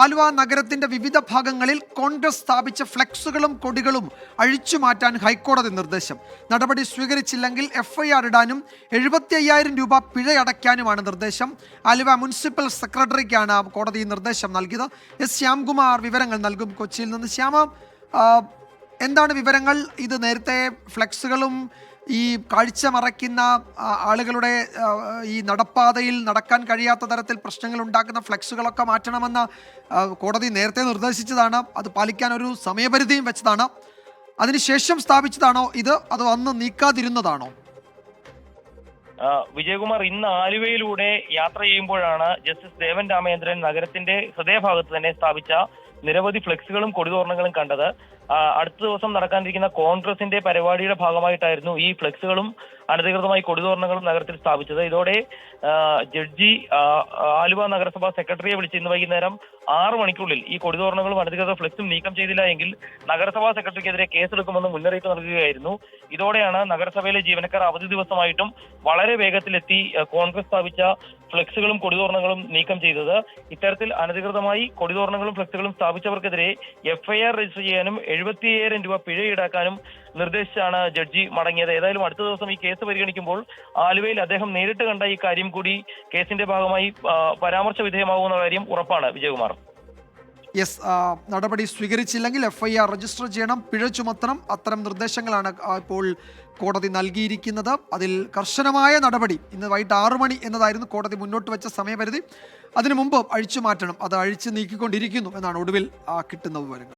ആലുവ നഗരത്തിന്റെ വിവിധ ഭാഗങ്ങളിൽ കോൺഗ്രസ് സ്ഥാപിച്ച ഫ്ലെക്സുകളും കൊടികളും അഴിച്ചു മാറ്റാൻ ഹൈക്കോടതി നിർദ്ദേശം. നടപടി സ്വീകരിച്ചില്ലെങ്കിൽ FIR ഇടാനും 75,000 രൂപ പിഴയടയ്ക്കാനുമാണ് നിർദ്ദേശം. ആലുവ മുനിസിപ്പൽ സെക്രട്ടറിക്കാണ് കോടതി നിർദ്ദേശം നൽകിയത്. ശ്യാംകുമാർ വിവരങ്ങൾ നൽകും കൊച്ചിയിൽ നിന്ന്. ശ്യാമ, എന്താണ് വിവരങ്ങൾ? ഇത് നേരത്തെ ഫ്ലെക്സുകളും ഈ കാഴ്ച മറയ്ക്കുന്ന ആളുകളുടെ ഈ നടപ്പാതയിൽ നടക്കാൻ കഴിയാത്ത തരത്തിൽ പ്രശ്നങ്ങൾ ഉണ്ടാക്കുന്ന ഫ്ലെക്സുകളൊക്കെ മാറ്റണമെന്ന് കോടതി നേരത്തെ നിർദ്ദേശിച്ചതാണ്. അത് പാലിക്കാൻ ഒരു സമയപരിധിയും വെച്ചതാണ്. അതിനുശേഷം സ്ഥാപിച്ചതാണോ ഇത്, അതോ അന്ന് നീക്കാതിരുന്നതാണോ? വിജയകുമാർ, ഇന്ന് ആലുവയിലൂടെ യാത്ര ചെയ്യുമ്പോഴാണ് ജസ്റ്റിസ് ദേവൻ രാമേന്ദ്രൻ നഗരത്തിന്റെ ഹൃദയഭാഗത്ത് തന്നെ സ്ഥാപിച്ച നിരവധി ഫ്ലെക്സുകളും കൊടിതോരണങ്ങളും കണ്ടത്. അടുത്ത ദിവസം നടക്കാനിരിക്കുന്ന കോൺഗ്രസിന്റെ പരിപാടിയുടെ ഭാഗമായിട്ടായിരുന്നു ഈ ഫ്ലെക്സുകളും അനധികൃതമായി കൊടിതോരണങ്ങളും നഗരത്തിൽ സ്ഥാപിച്ചത്. ഇതോടെ ജഡ്ജി ആലുവ നഗരസഭാ സെക്രട്ടറിയെ വിളിച്ച് ഇന്ന് വൈകുന്നേരം 6 മണിക്കുള്ളിൽ ഈ കൊടിതോരണങ്ങളും അനധികൃത ഫ്ലെക്സും നീക്കം ചെയ്തില്ല എങ്കിൽ നഗരസഭാ സെക്രട്ടറിക്കെതിരെ കേസെടുക്കുമെന്ന് മുന്നറിയിപ്പ് നൽകുകയായിരുന്നു. ഇതോടെയാണ് നഗരസഭയിലെ ജീവനക്കാർ അവധി ദിവസമായിട്ടും വളരെ വേഗത്തിലെത്തി കോൺഗ്രസ് സ്ഥാപിച്ച ഫ്ലെക്സുകളും കൊടിതോരണങ്ങളും നീക്കം ചെയ്തത്. ഇത്തരത്തിൽ അനധികൃതമായി കൊടിതോരണങ്ങളും ഫ്ലെക്സുകളും സ്ഥാപിച്ചവർക്കെതിരെ FIR രജിസ്റ്റർ ചെയ്യാനും 75,000 രൂപ പിഴ ഈടാക്കാനും നിർദ്ദേശിച്ചാണ് ജഡ്ജി മടങ്ങിയത്. ഏതായാലും അടുത്ത ദിവസം ഈ കേസ് പരിഗണിക്കുമ്പോൾ ആലുവയിൽ അദ്ദേഹം നേരിട്ട് കണ്ട ഈ കാര്യം കൂടി കേസിന്റെ ഭാഗമായി പരാമർശ വിധേയമാകുന്ന കാര്യം ഉറപ്പാണ്. വിജയകുമാർ, യെസ്, നടപടി സ്വീകരിച്ചില്ലെങ്കിൽ FIR രജിസ്റ്റർ ചെയ്യണം, പിഴ ചുമത്തണം. അത്തരം നിർദ്ദേശങ്ങളാണ് ഇപ്പോൾ കോടതി നൽകിയിരിക്കുന്നത്. അതിൽ കർശനമായ നടപടി ഇന്ന് വൈകിട്ട് 6 മണി എന്നതായിരുന്നു കോടതി മുന്നോട്ട് വെച്ച സമയപരിധി. അതിനു മുമ്പ് അഴിച്ചു മാറ്റണം. അത് അഴിച്ചു നീക്കിക്കൊണ്ടിരിക്കുന്നു എന്നാണ് ഒടുവിൽ കിട്ടുന്ന വിവരങ്ങൾ.